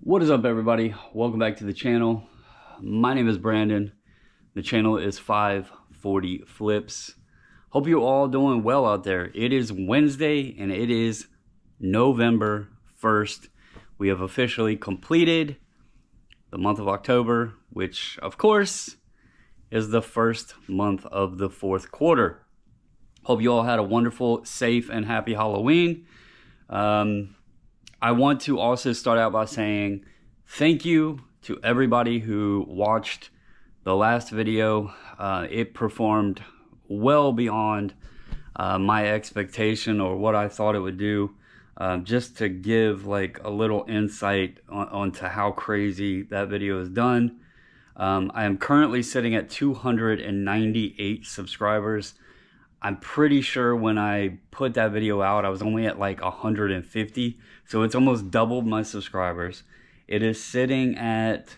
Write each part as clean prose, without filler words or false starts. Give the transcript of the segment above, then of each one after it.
What is up, everybody? Welcome back to the channel. My name is Brandon. The channel is 540 Flips. Hope you're all doing well out there. It is Wednesday and it is November 1st. We have officially completed the month of October, which of course is the first month of the fourth quarter. Hope you all had a wonderful, safe, and happy Halloween. I want to also start out by saying thank you to everybody who watched the last video. It performed well beyond my expectation or what I thought it would do. Just to give like a little insight onto how crazy that video is done. I am currently sitting at 298 subscribers. I'm pretty sure when I put that video out, I was only at like 150. So it's almost doubled my subscribers. It is sitting at,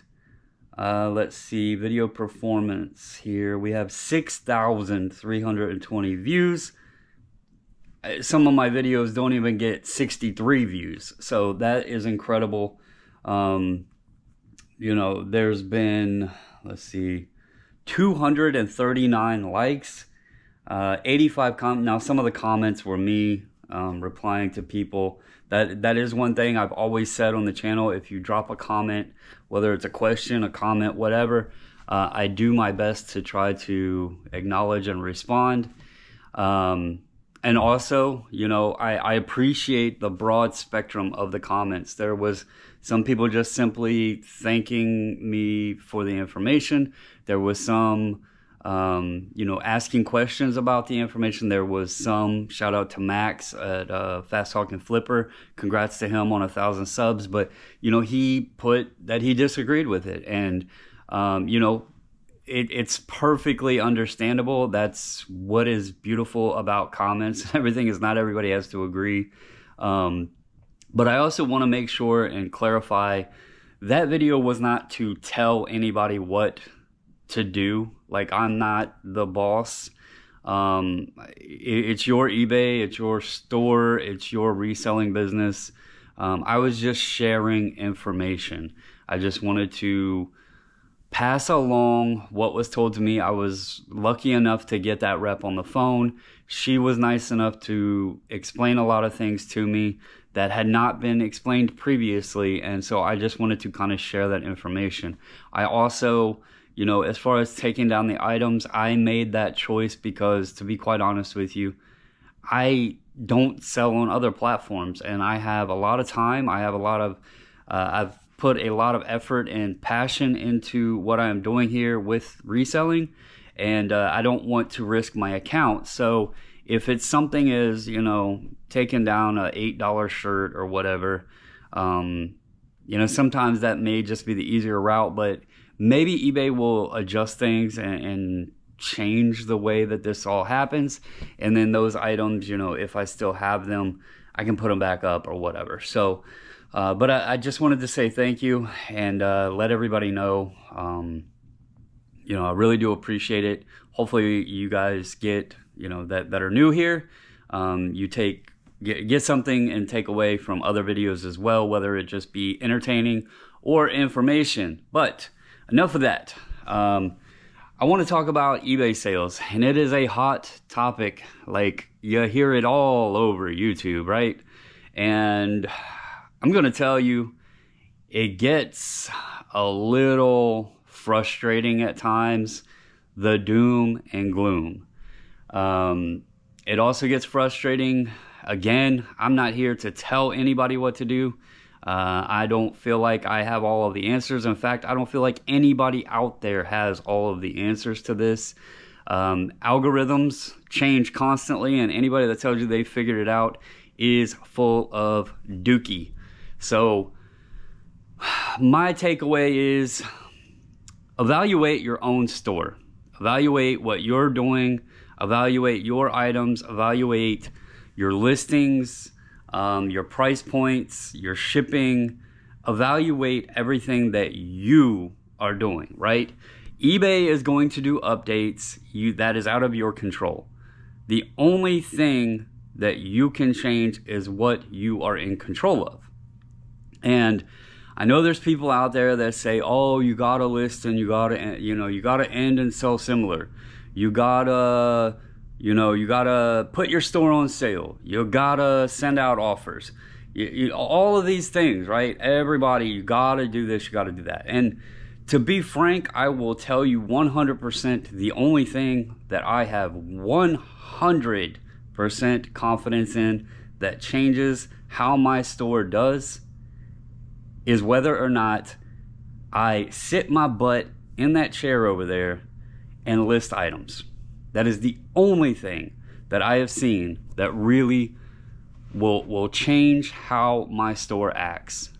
let's see, video performance here. We have 6,320 views. Some of my videos don't even get 63 views. So that is incredible. You know, there's been, let's see, 239 likes. 85 comments. Now, some of the comments were me replying to people. That is one thing I've always said on the channel. If you drop a comment, whether it's a question, a comment, whatever, I do my best to try to acknowledge and respond. And also, you know, I appreciate the broad spectrum of the comments. There was some people just simply thanking me for the information. There was some you know, asking questions about the information. There was some shout out to Max at Fast Talking Flipper. Congrats to him on 1,000 subs. But you know, he put that he disagreed with it, and you know, it's perfectly understandable. That's what is beautiful about comments. Everything is not everybody has to agree. But I also want to make sure and clarify that video was not to tell anybody what to do. Like, I'm not the boss. It's your eBay, it's your store, it's your reselling business. I was just sharing information. I just wanted to pass along what was told to me. I was lucky enough to get that rep on the phone. She was nice enough to explain a lot of things to me that had not been explained previously, and so I just wanted to kind of share that information. I also, you know, as far as taking down the items, I made that choice because, to be quite honest with you, I don't sell on other platforms, and I have a lot of time. I have a lot of, I've put a lot of effort and passion into what I'm doing here with reselling, and I don't want to risk my account. So if it's something as, you know, taking down a $8 shirt or whatever, you know, sometimes that may just be the easier route, but maybe eBay will adjust things and change the way that this all happens. And then those items, you know, if I still have them, I can put them back up or whatever. So, but I just wanted to say thank you and let everybody know, you know, I really do appreciate it. Hopefully you guys get, you know, that are new here, you get something and take away from other videos as well, whether it just be entertaining or information. But enough of that. I want to talk about eBay sales, and it is a hot topic. Like, you hear it all over YouTube, right? And I'm going to tell you, it gets a little frustrating at times, the doom and gloom. It also gets frustrating. Again, I'm not here to tell anybody what to do. I don't feel like I have all of the answers. In fact, I don't feel like anybody out there has all of the answers to this. Algorithms change constantly, and anybody that tells you they figured it out is full of dookie. So my takeaway is evaluate your own store. Evaluate what you're doing. Evaluate your items. Evaluate your listings, your price points, your shipping. Evaluate everything that you are doing, right? eBay is going to do updates that is out of your control. The only thing that you can change is what you are in control of. And I know there's people out there that say, oh, you gotta list and you gotta, you gotta end and sell similar. You gotta, you gotta put your store on sale. You gotta send out offers. All of these things, right? Everybody, you gotta do this, you gotta do that. And to be frank, I will tell you 100% the only thing that I have 100% confidence in that changes how my store does is whether or not I sit my butt in that chair over there and list items. That is the only thing that I have seen that really will change how my store acts.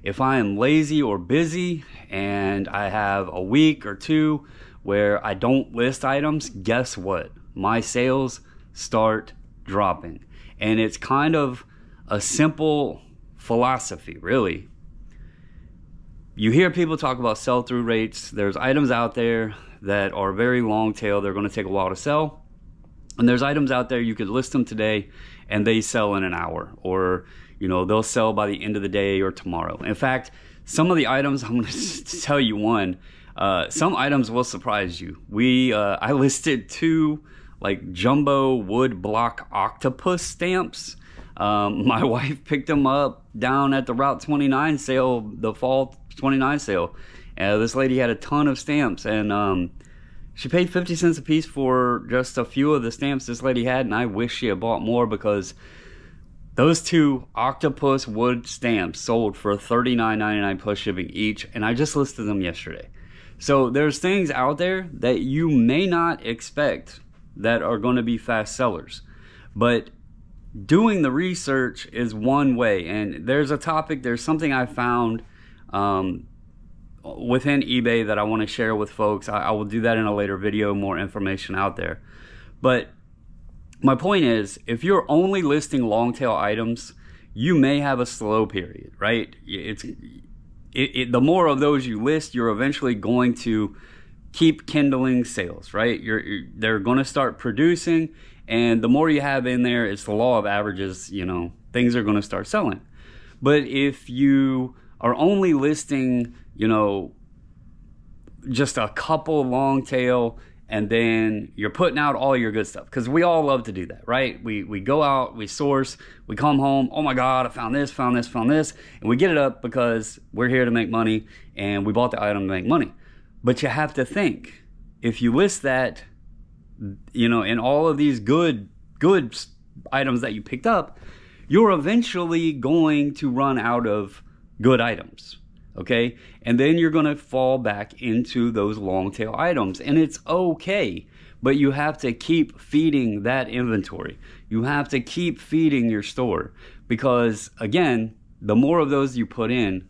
If I am lazy or busy and I have a week or two where I don't list items, guess what? My sales start dropping. And it's kind of a simple philosophy, really. You hear people talk about sell-through rates. There's items out there that are very long tail. They're going to take a while to sell. And there's items out there you could list them today and they sell in an hour, or they'll sell by the end of the day or tomorrow. In fact, some of the items, I'm going to tell you one, some items will surprise you. I listed 2 like jumbo wood block octopus stamps. My wife picked them up down at the Route 29 sale, the fall 29 sale. This lady had a ton of stamps, and she paid 50 cents a piece for just a few of the stamps this lady had, and I wish she had bought more, because those 2 octopus wood stamps sold for $39.99 plus shipping each, and I just listed them yesterday. So there's things out there that you may not expect that are going to be fast sellers, but doing the research is one way. And there's something I found within eBay that I want to share with folks. I will do that in a later video, more information out there. But my point is, if you're only listing long tail items, you may have a slow period, right? The more of those you list, you're eventually going to keep kindling sales, right? They're going to start producing, and the more you have in there, it's the law of averages, things are going to start selling. But if you are only listing, just a couple long tail, and then you're putting out all your good stuff, because we all love to do that, right? We go out, we source, we come home, oh my God, I found this, and we get it up because we're here to make money, and we bought the item to make money. But you have to think, if you list that, in all of these good items that you picked up, you're eventually going to run out of good items, okay? And then you're going to fall back into those long tail items, and it's okay. But you have to keep feeding that inventory. You have to keep feeding your store, because again, the more of those you put in,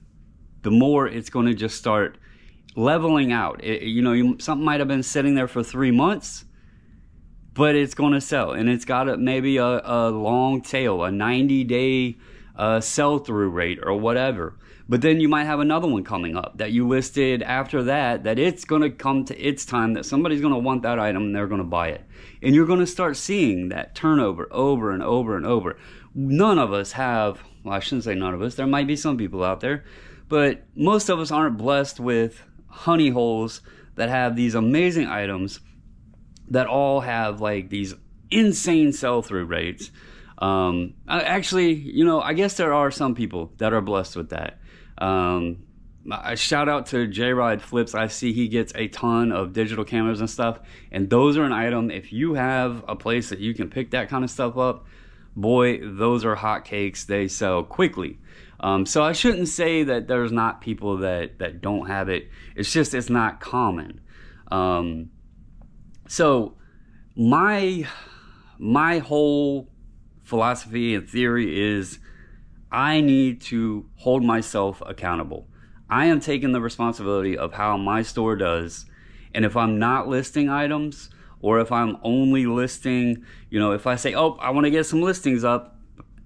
the more it's going to just start leveling out. Something might have been sitting there for 3 months, but it's going to sell, and it's got maybe a long tail, a 90-day sell-through rate or whatever. But then you might have another one coming up that you listed after that it's going to come to its time, that somebody's going to want that item and they're going to buy it. And you're going to start seeing that turnover over and over and over. None of us have, well, I shouldn't say none of us, there might be some people out there, but most of us aren't blessed with honey holes that have these amazing items that all have like these insane sell-through rates. Actually, I guess there are some people that are blessed with that. I shout out to J-Rod Flips. I see he gets a ton of digital cameras and stuff, and those are an item. If you have a place that you can pick that kind of stuff up, boy, those are hotcakes. They sell quickly. So I shouldn't say that there's not people that don't have it. It's just, it's not common. So my whole philosophy and theory is, I need to hold myself accountable. I am taking the responsibility of how my store does. And if I'm not listing items, or if I'm only listing, if I say, oh, I want to get some listings up,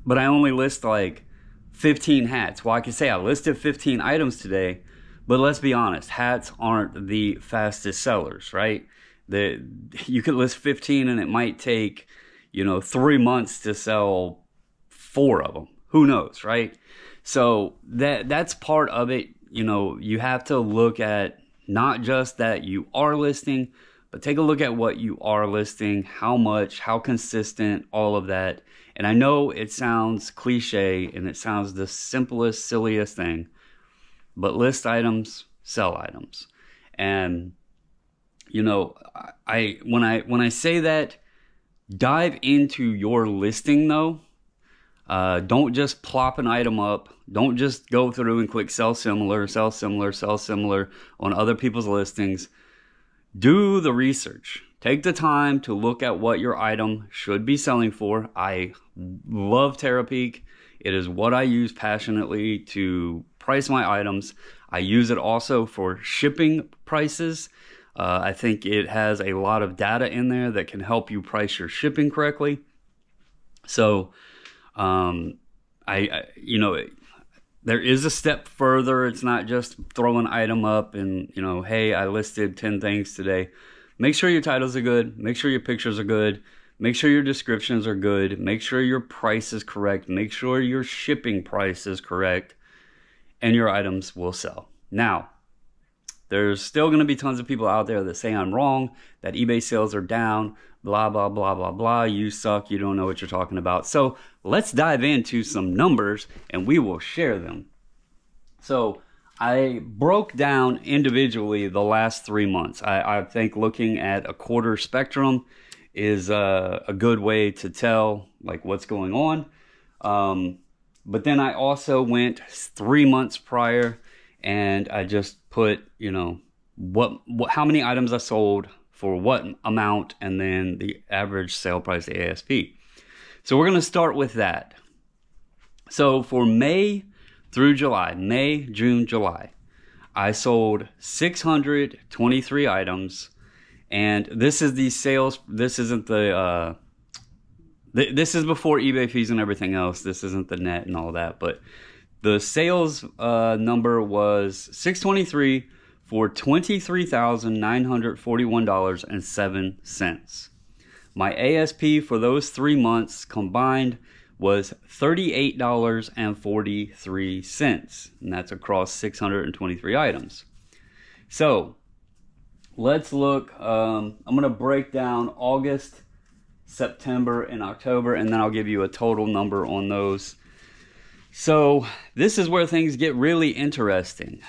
but I only list like 15 hats. Well, I can say I listed 15 items today, but let's be honest, hats aren't the fastest sellers, right? You could list 15 and it might take, 3 months to sell 4 of them. Who knows, right? So that's part of it. You know, you have to look at not just that you are listing, but take a look at what you are listing, how much, how consistent, all of that. And I know it sounds cliche and it sounds the simplest, silliest thing, but list items, sell items. And you know, when I say that, dive into your listing though. Don't just plop an item up. Don't just go through and click sell similar, sell similar, sell similar on other people's listings. Do the research. Take the time to look at what your item should be selling for. I love Terapeak. It is what I use passionately to price my items. I use it also for shipping prices. I think it has a lot of data in there that can help you price your shipping correctly. So, you know, there is a step further. It's not just throw an item up and, you know, hey, I listed 10 things today. Make sure your titles are good. Make sure your pictures are good. Make sure your descriptions are good. Make sure your price is correct. Make sure your shipping price is correct, and your items will sell. Now, there's still going to be tons of people out there that say I'm wrong, that eBay sales are down, blah, blah, blah, blah, blah. You suck. You don't know what you're talking about. So let's dive into some numbers and we will share them. So I broke down individually the last 3 months. I think looking at a quarter spectrum is a good way to tell like what's going on. But then I also went 3 months prior and I just put, you know, how many items I sold for what amount, and then the average sale price, the ASP. So we're going to start with that. So for May through July, May, June, July, I sold 623 items, and this is the sales. This isn't the this is before eBay fees and everything else. This isn't the net and all that, but the sales number was 623 for $23,941.07. My ASP for those 3 months combined was $38.43, and that's across 623 items. So let's look. I'm going to break down August, September, and October, and then I'll give you a total number on those. So this is where things get really interesting.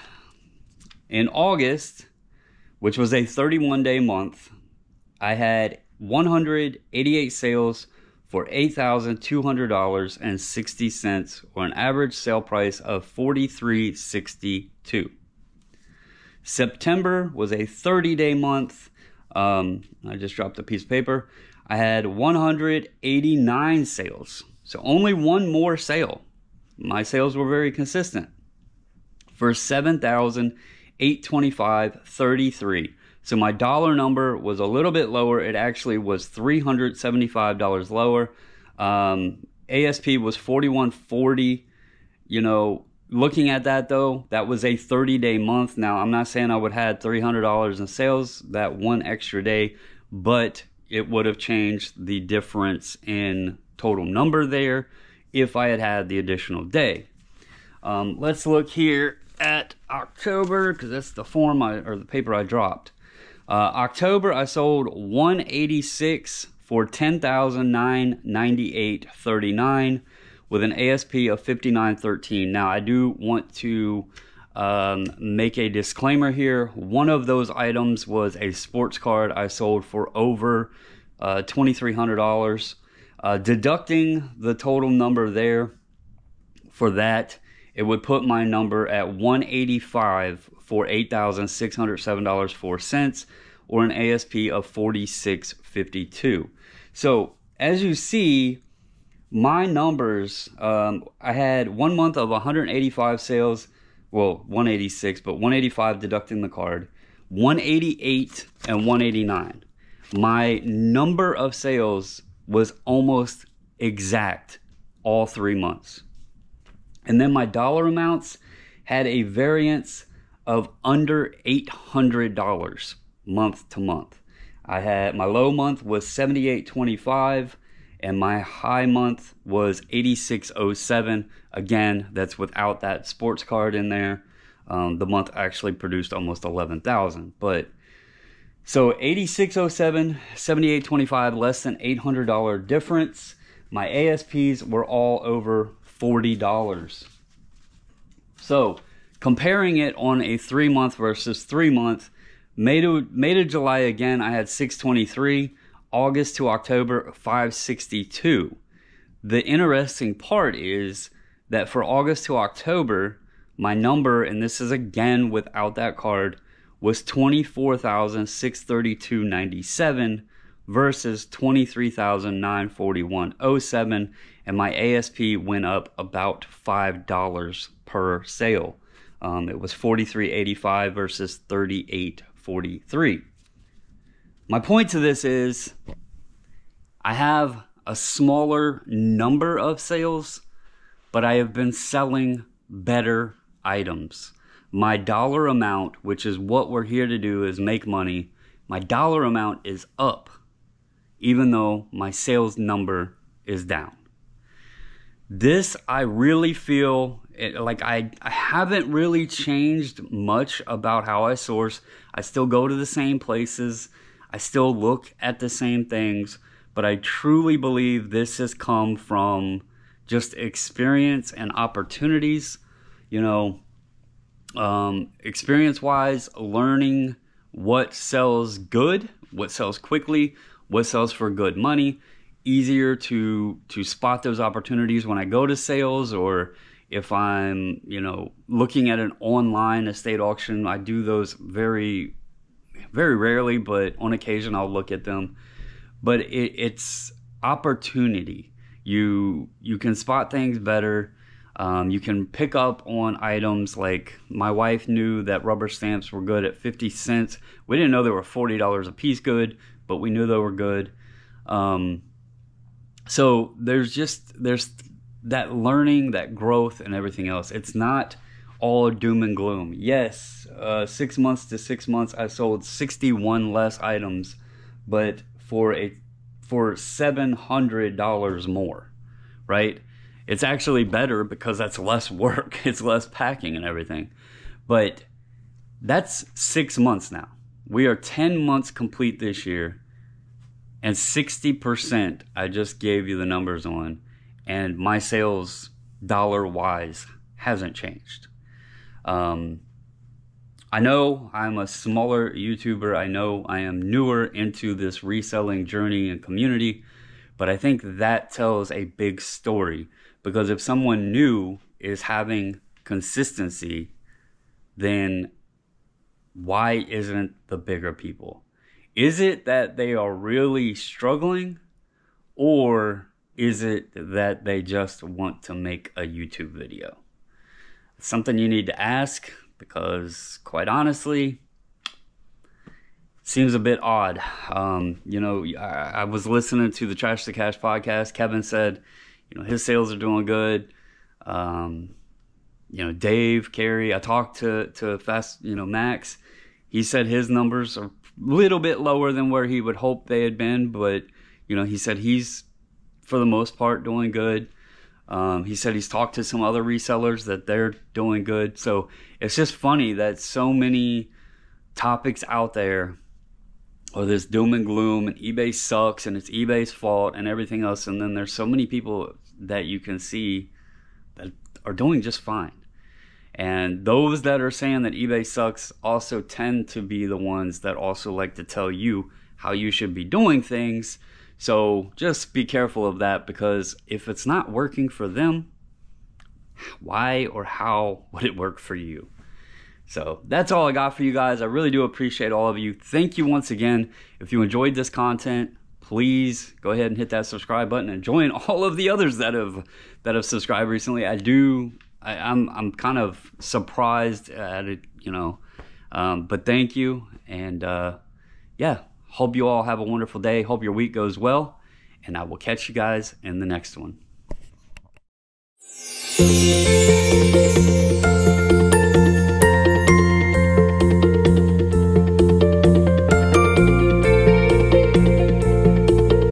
In August, which was a 31-day month, I had 188 sales for $8,200.60, or an average sale price of $43.62. September was a 30-day month. I just dropped a piece of paper. I had 189 sales, so only one more sale. My sales were very consistent for $7,825.33. So my dollar number was a little bit lower. It actually was $375 lower. ASP was $41.40. You know, looking at that though, that was a 30-day month. Now, I'm not saying I would have had $300 in sales that one extra day, but it would have changed the difference in total number there if I had had the additional day. Let's look here at October, because that's the form or the paper I dropped. October, I sold 186 for $10,998.39 with an ASP of $59.13. Now, I do want to make a disclaimer here. One of those items was a sports card I sold for over $2,300. Deducting the total number there for that, it would put my number at 185 for $8,607.04, or an ASP of $46.52. So as you see, my numbers, I had 1 month of 185 sales, well, 186, but 185 deducting the card, 188 and 189. My number of sales was almost exact all 3 months. And then my dollar amounts had a variance of under $800 month to month. I had, my low month was $78.25, and my high month was 8607. Again, that's without that sports card in there. The month actually produced almost 11,000, but so 8607, 7825, less than $800 difference. My ASPs were all over $40. So comparing it on a 3-month versus 3-month, May to July, again, I had 623. August to October, 562. The interesting part is that for August to October, my number, and this is again without that card, was $24,632.97 versus $23,941.07, and my ASP went up about $5 per sale. It was $43.85 versus $38.43. My point to this is I have a smaller number of sales, but I have been selling better items. My dollar amount, which is what we're here to do, is make money. My dollar amount is up, even though my sales number is down. This, I really feel like I haven't really changed much about how I source. I still go to the same places. I still look at the same things, but I truly believe this has come from just experience and opportunities. You know, experience-wise, learning what sells good, what sells quickly, what sells for good money. Easier to spot those opportunities when I go to sales, or if I'm, you know, looking at an online estate auction. I do those very, very rarely, but on occasion I'll look at them. But it's opportunity. You can spot things better. You can pick up on items like my wife knew that rubber stamps were good at 50 cents. We didn't know they were $40 a piece good, but we knew they were good. So there's that learning, that growth, and everything else. It's not all doom and gloom. Yes, 6 months to 6 months, I sold 61 less items, but for $700 more, right? It's actually better because that's less work. It's less packing and everything. But that's 6 months now. We are 10 months complete this year, and 60% I just gave you the numbers on, and my sales dollar-wise hasn't changed. I know I'm a smaller YouTuber. I know I am newer into this reselling journey and community, but I think that tells a big story, because if someone new is having consistency, then why isn't the bigger people? Is it that they are really struggling, or is it that they just want to make a YouTube video? It's something you need to ask, because quite honestly, it seems a bit odd. You know, I was listening to the Trash to Cash podcast. Kevin said, you know, his sales are doing good. You know, Dave, Carey, I talked to Max. He said his numbers are a little bit lower than where he would hope they had been, but, you know, he said he's, for the most part, doing good. He said he's talked to some other resellers that they're doing good. So it's just funny that so many topics out there are this doom and gloom, and eBay sucks, and it's eBay's fault, and everything else. And then there's so many people that you can see that are doing just fine. And those that are saying that eBay sucks also tend to be the ones that also like to tell you how you should be doing things. So just be careful of that, because if it's not working for them, why or how would it work for you? So that's all I got for you guys. I really do appreciate all of you. Thank you once again. If you enjoyed this content, please go ahead and hit that subscribe button and join all of the others that have subscribed recently. I'm kind of surprised at it, you know, but thank you. And yeah, hope you all have a wonderful day. Hope your week goes well, and I will catch you guys in the next one.